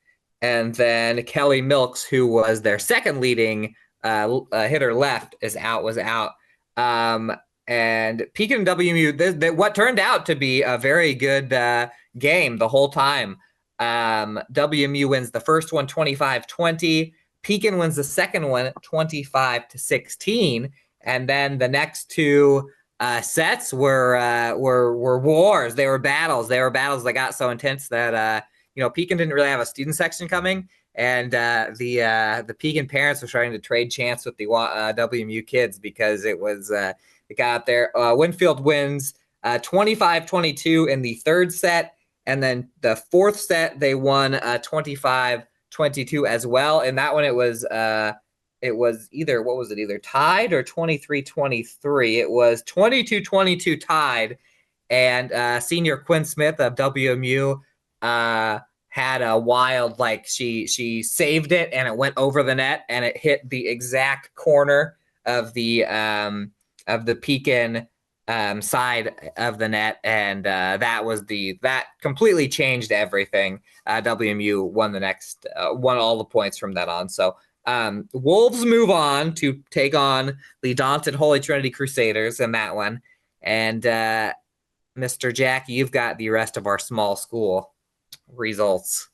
And then Kelly Milks, who was their second leading hitter left, was out. And Pekin and WMU, what turned out to be a very good game the whole time. WMU wins the first one 25-20. Pekin wins the second one 25-16. And then the next 2 sets were wars. They were battles. That got so intense that Pekin didn't really have a student section coming. And the Pekin parents were trying to trade chants with the WMU kids because it got up there. Winfield wins 25-22 in the 3rd set. And then the 4th set, they won 25-22 as well. And that one, it was either tied or 23-23. It was 22-22 tied. And senior Quinn Smith of WMU had a wild, she saved it and it went over the net and it hit the exact corner of the Pekin side of the net, and that completely changed everything. WMU won all the points from that on. So Wolves move on to take on the daunted Holy Trinity Crusaders in that one. And Mr. Jack, you've got the rest of our small school results.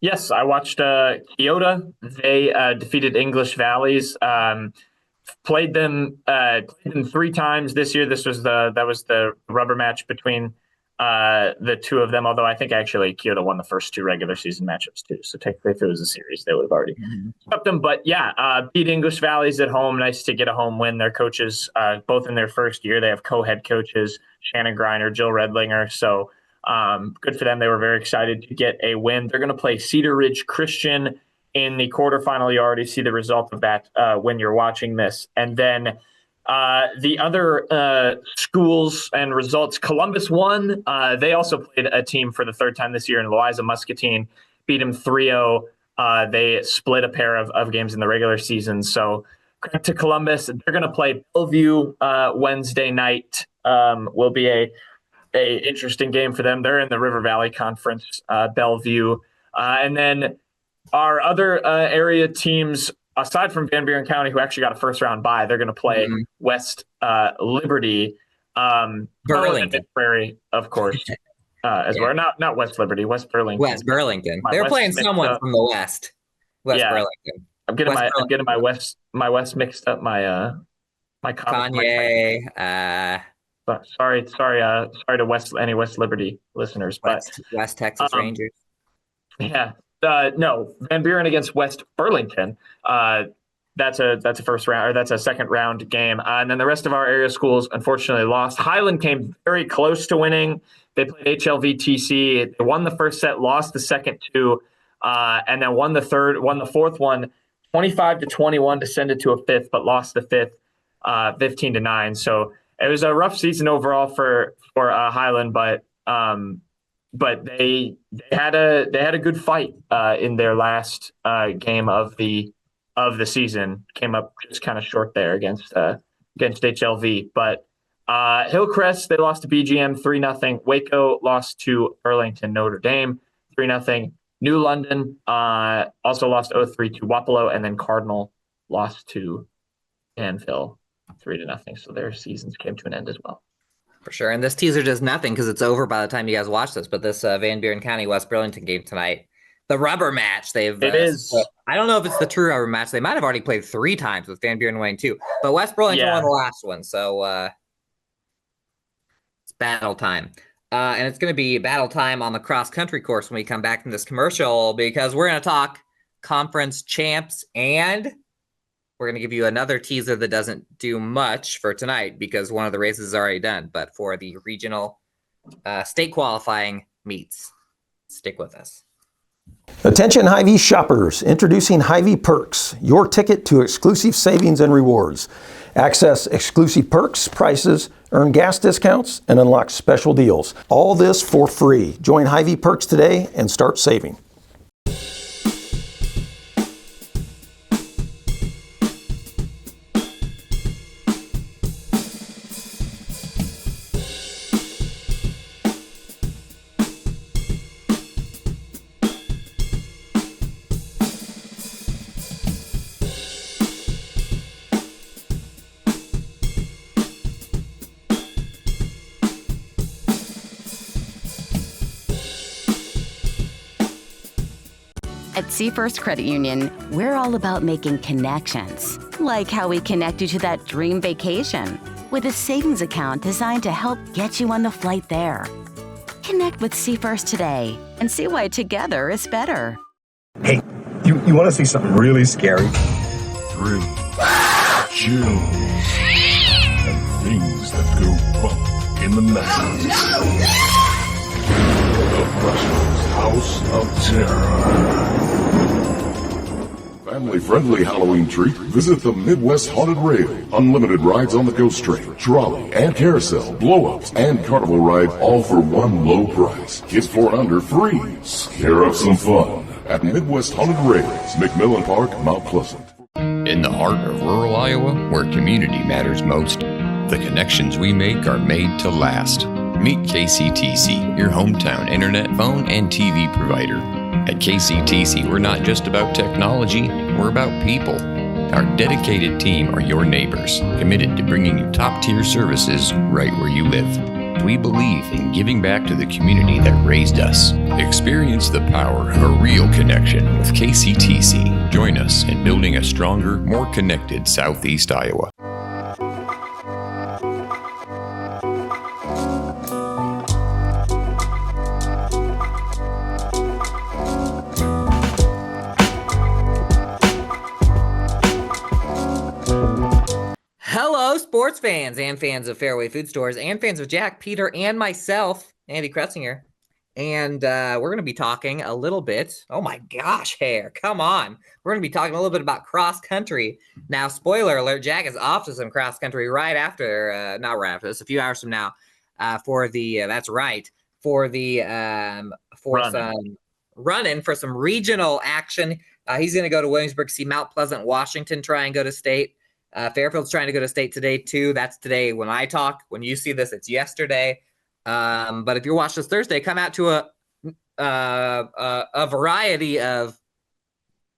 Yes, I watched Keota. They defeated English Valleys. Played them 3 times this year. That was the rubber match between the 2 of them. Although I think actually Keota won the first 2 regular season matchups too. So technically, if it was a series, they would have already swept them. But beat English Valleys at home. Nice to get a home win. Their coaches, both in their first year, they have co-head coaches Shannon Griner, Jill Redlinger. So Good for them. They were very excited to get a win. They're going to play Cedar Ridge Christian in the quarterfinal. You already see the result of that when you're watching this. And then the other schools and results, Columbus won. They also played a team for the third time this year in Louisa Muscatine, beat them 3-0. They split a pair of games in the regular season. So credit to Columbus. They're going to play Bellevue Wednesday night. Will be a interesting game for them. They're in the River Valley Conference, Bellevue. And then our other area teams, aside from Van Buren County, who actually got a first round bye, they're going to play West Liberty, Burlington Prairie, of course, as well. Not West Liberty, West Burlington. West Burlington. They're playing someone from the West. West Burlington. I'm getting my West mixed up. My Kanye. Sorry to any West Liberty listeners, West Texas Rangers. Yeah. No, Van Buren against West Burlington. That's a first round, or that's a second round game. And then the rest of our area schools unfortunately lost. Highland came very close to winning. They played HLVTC. They won the first set, lost the second two, and then won the fourth one, 25-21 to send it to a fifth, but lost the fifth, 15-9. So it was a rough season overall for Highland, but they had a good fight in their last game of the season. Came up just kind of short there against HLV. But Hillcrest, they lost to BGM 3-0. Waco lost to Burlington Notre Dame 3-0. New London also lost 0-3 to Wapello, and then Cardinal lost to Danville 3-0. So their seasons came to an end as well. For sure. And this teaser does nothing because it's over by the time you guys watch this. But this Van Buren County West Burlington game tonight, the rubber match, it is. I don't know if it's the true rubber match. They might have already played 3 times with Van Buren winning 2. But West Burlington won the last one. So it's battle time. And it's going to be battle time on the cross-country course when we come back from this commercial, because we're going to talk conference champs, and we're going to give you another teaser that doesn't do much for tonight because one of the races is already done. But for the regional state qualifying meets, stick with us. Attention Hy-Vee shoppers, introducing Hy-Vee Perks, your ticket to exclusive savings and rewards. Access exclusive perks, prices, earn gas discounts, and unlock special deals. All this for free. Join Hy-Vee Perks today and start saving. At Seafirst Credit Union, we're all about making connections, like how we connect you to that dream vacation with a savings account designed to help get you on the flight there. Connect with Seafirst today and see why together is better. Hey, you want to see something really scary? 3, chills, and things that go bump in the night. The Russians' House of Terror. Family-friendly Halloween treat. Visit the Midwest Haunted Rail. Unlimited rides on the Ghost Train, trolley, and carousel, blow-ups, and carnival ride, all for one low price. Kids 4 and under free. Scare up some fun at Midwest Haunted Rails, McMillan Park, Mount Pleasant. In the heart of rural Iowa, where community matters most, the connections we make are made to last. Meet KCTC, your hometown internet, phone, and TV provider. At KCTC, we're not just about technology, we're about people. Our dedicated team are your neighbors, committed to bringing you top-tier services right where you live. We believe in giving back to the community that raised us. Experience the power of a real connection with KCTC. Join us in building a stronger, more connected Southeast Iowa. Hello, sports fans and fans of Fairway Food Stores and fans of Jack, Peter, and myself, Andy Kretzinger. And we're going to be talking a little bit. Oh my gosh, hair. Come on. We're going to be talking a little bit about cross country. Now, spoiler alert, Jack is off to some cross country right after, not right after this, a few hours from now, for the, that's right, for the, for some running for some regional action. He's going to go to Williamsburg, see Mount Pleasant, Washington, try and go to state. Fairfield's trying to go to state today, too. That's today when I talk. When you see this, it's yesterday. But if you're watching this Thursday, come out to a variety of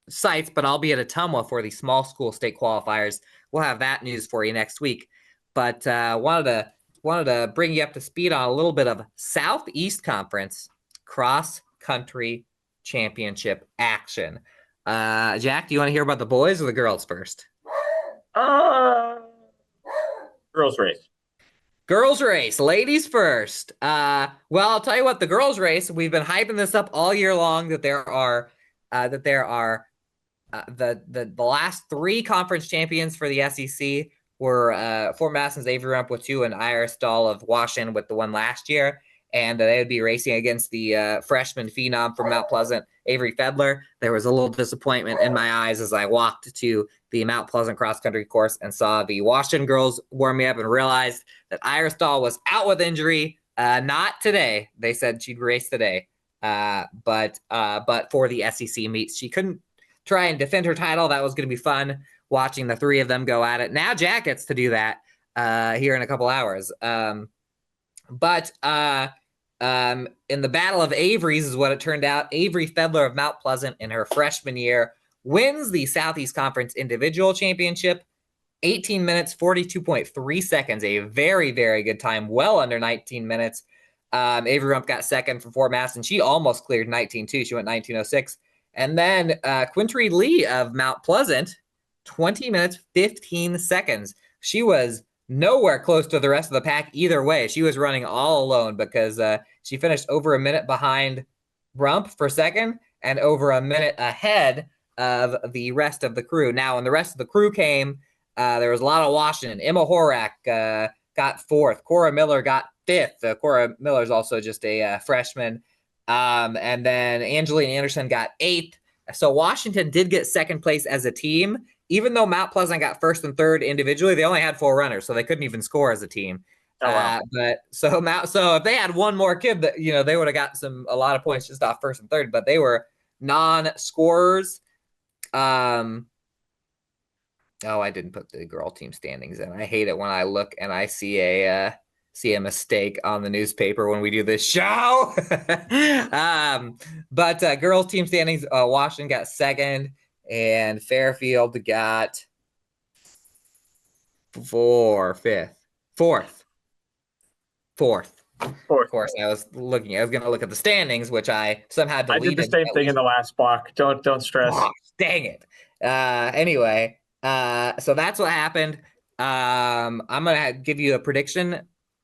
sites, but I'll be at Ottumwa for the small school state qualifiers. We'll have that news for you next week. But wanted to bring you up to speed on a little bit of Southeast Conference cross country championship action. Jack, do you want to hear about the boys or the girls first? Girls race. Girls race, ladies first. Well, I'll tell you what, the girls race, we've been hyping this up all year long that there are the last 3 conference champions for the SEC were Fort Madison's Avery Rump with 2 and IGHSAU of Washington with the one last year. And they would be racing against the freshman phenom from Mount Pleasant, Avery Fedler. There was a little disappointment in my eyes as I walked to the Mount Pleasant cross-country course and saw the Washington girls warm me up and realized that IGHSAU was out with injury. Not today. They said she'd race today. But for the SEC meets, she couldn't try and defend her title. That was going to be fun watching the 3 of them go at it. Now Jack gets to do that here in a couple hours. But in the Battle of Avery's is what it turned out. Avery Fedler of Mount Pleasant in her freshman year wins the Southeast Conference Individual Championship. 18 minutes, 42.3 seconds, a very, very good time, well under 19 minutes. Avery Rump got second for Fort Madison. She almost cleared 19.2. She went 19.06. And then Quintry Lee of Mount Pleasant, 20 minutes, 15 seconds. She was nowhere close to the rest of the pack either way. She was running all alone because she finished over a minute behind Rump for second and over a minute ahead of the rest of the crew. Now, when the rest of the crew came, there was a lot of Washington. Emma Horak got 4th. Cora Miller got 5th. Cora Miller is also just a freshman. And then Angeline Anderson got 8th. So Washington did get second place as a team. Even though Mount Pleasant got 1st and 3rd individually, they only had 4 runners, so they couldn't even score as a team. Oh, wow. So if they had one more kid, that they would have got a lot of points just off 1st and 3rd. But they were non-scorers. I didn't put the girl team standings in. I hate it when I look and I see a mistake on the newspaper when we do this show. But girls team standings, Washington got 2nd. And Fairfield got 4th. Of course, I was going to look at the standings, which I somehow deleted. I did the same thing in the last block. Don't stress. Oh, dang it. Anyway, so that's what happened. I'm going to give you a prediction,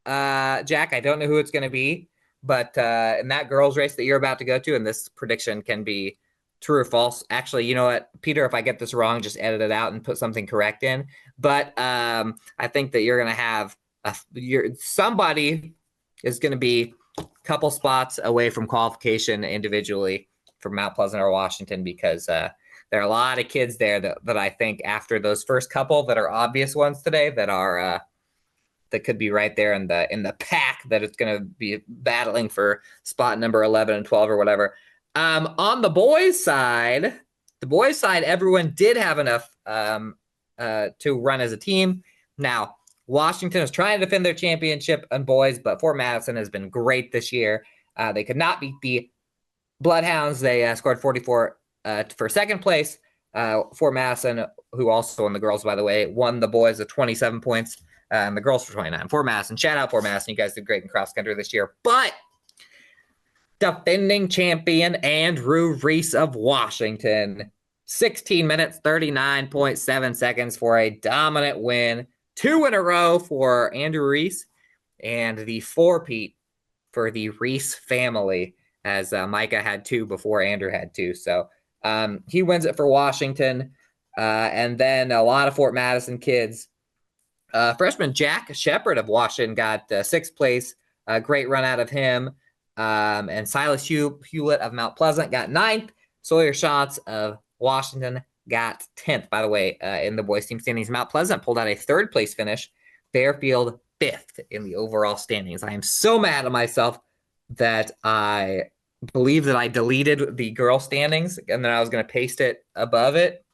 Jack. I don't know who it's going to be, but in that girls race that you're about to go to, and this prediction can be true or false. Actually, you know what, Peter, if I get this wrong, just edit it out and put something correct in. But I think that you're going to have somebody is going to be a couple spots away from qualification individually for Mount Pleasant or Washington, because there are a lot of kids there that I think after those first couple that are obvious ones today that are that could be right there in the pack, that it's going to be battling for spot number 11 and 12 or whatever. On the boys' side, everyone did have enough to run as a team. Now, Washington is trying to defend their championship on boys, but Fort Madison has been great this year. They could not beat the Bloodhounds. They scored 44 for second place. Fort Madison, who also won the girls, by the way, won the boys at 27 points and the girls for 29. Fort Madison, shout out Fort Madison. You guys did great in cross country this year. But defending champion Andrew Reese of Washington, 16 minutes, 39.7 seconds for a dominant win. 2 in a row for Andrew Reese, and the 4-peat for the Reese family, as Micah had 2 before Andrew had 2. So he wins it for Washington. And then a lot of Fort Madison kids. Freshman Jack Shepard of Washington got 6th place. Great run out of him. And Silas Hewlett of Mount Pleasant got 9th. Sawyer Schatz of Washington got 10th. By the way, in the boys team standings, Mount Pleasant pulled out a 3rd place finish. Fairfield 5th in the overall standings. I am so mad at myself that I believe that I deleted the girl standings and then I was going to paste it above it.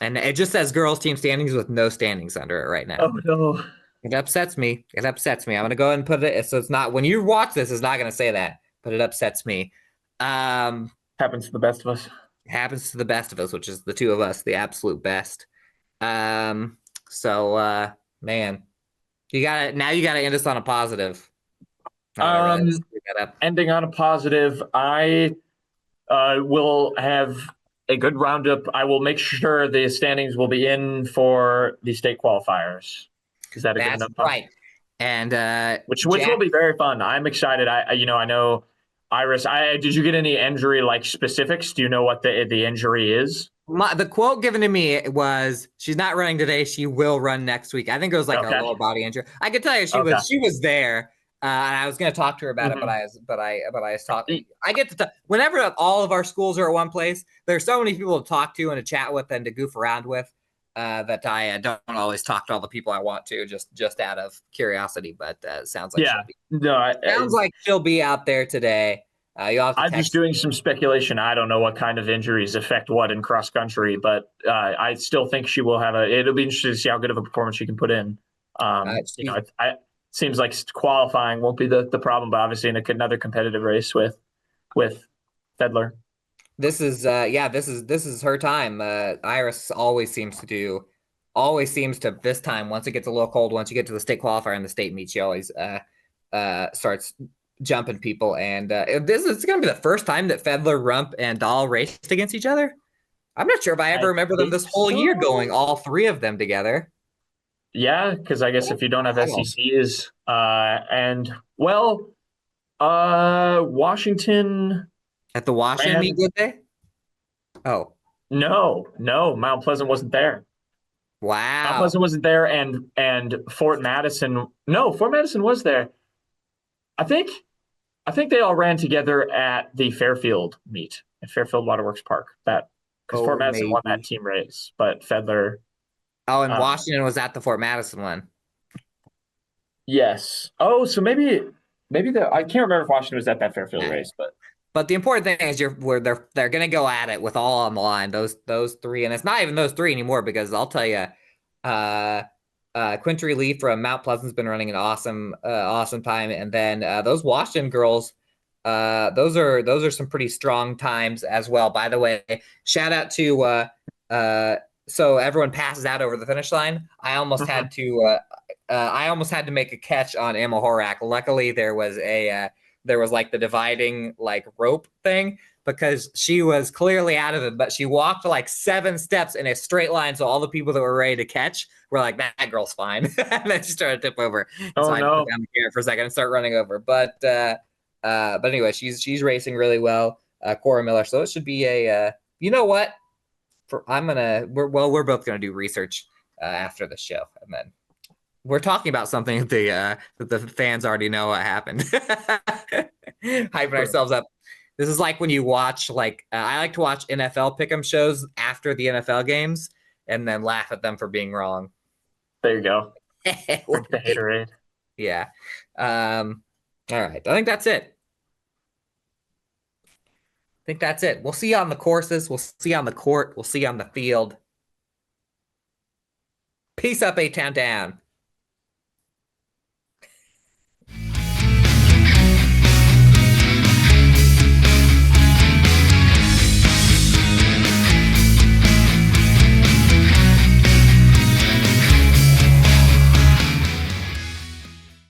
And it just says girls team standings with no standings under it right now. Oh, no. It upsets me. I'm going to go ahead and put it. So it's not, when you watch this, it's not going to say that, but it upsets me. Happens to the best of us. Happens to the best of us, which is the two of us, the absolute best. Man, you gotta end us on a positive. Ending on a positive, I will have a good roundup. I will make sure the standings will be in for the state qualifiers. Is that a good enough? Right. And which will be very fun. I'm excited. I know Iris. Did you get any injury specifics? Do you know what the injury is? The quote given to me was, "She's not running today. She will run next week." I think it was a lower body injury. I could tell you she was there. And I was going to talk to her about it, but I was talking. I get to talk whenever all of our schools are at one place. There's so many people to talk to and to chat with and to goof around with that I don't always talk to all the people I want to, just out of curiosity. But it sounds like she'll be out there today. I'm just doing some speculation. I don't know what kind of injuries affect what in cross country, but I still think she will have it'll be interesting to see how good of a performance she can put in. Seems like qualifying won't be the problem, but obviously in another competitive race with Fedler. This is her time. Iris always seems to this time, once it gets a little cold, once you get to the state qualifier and the state meet, she always starts jumping people. And this is going to be the first time that Fedler, Rump, and Dahl raced against each other. I'm not sure if I ever remember them this whole year going, all 3 of them together. Yeah, because I guess if you don't have SECs, Washington at the Washington meet, did they? Oh no, Mount Pleasant wasn't there. Wow, Mount Pleasant wasn't there, and Fort Madison. No, Fort Madison was there. I think they all ran together at the Fairfield meet at Fairfield Waterworks Park. Because Fort Madison won that team race, but Fedler. Oh, and Washington was at the Fort Madison one. Yes. Oh, so maybe I can't remember if Washington was at that Fairfield race, but the important thing is they're going to go at it with all on the line. Those 3, and it's not even those 3 anymore, because I'll tell you, Quintry Lee from Mount Pleasant's been running an awesome time, and then those Washington girls, those are some pretty strong times as well. By the way, shout out to so everyone passes out over the finish line. I almost had to make a catch on Emma Horak. Luckily, there was like the dividing rope thing, because she was clearly out of it, but she walked 7 steps in a straight line. So all the people that were ready to catch were like, "That girl's fine." And then she started to tip over. So I put down the camera for a second and start running over. But anyway, she's racing really well. Cora Miller. So it should be you know what? We're both gonna do research after the show, and then we're talking about something that the fans already know what happened. Hyping ourselves up. This is like when you watch I like to watch NFL pick'em shows after the NFL games and then laugh at them for being wrong. There you go. The haterade. Yeah. All right. I think that's it. We'll see you on the courses. We'll see you on the court. We'll see you on the field. Peace up, A-Town Down.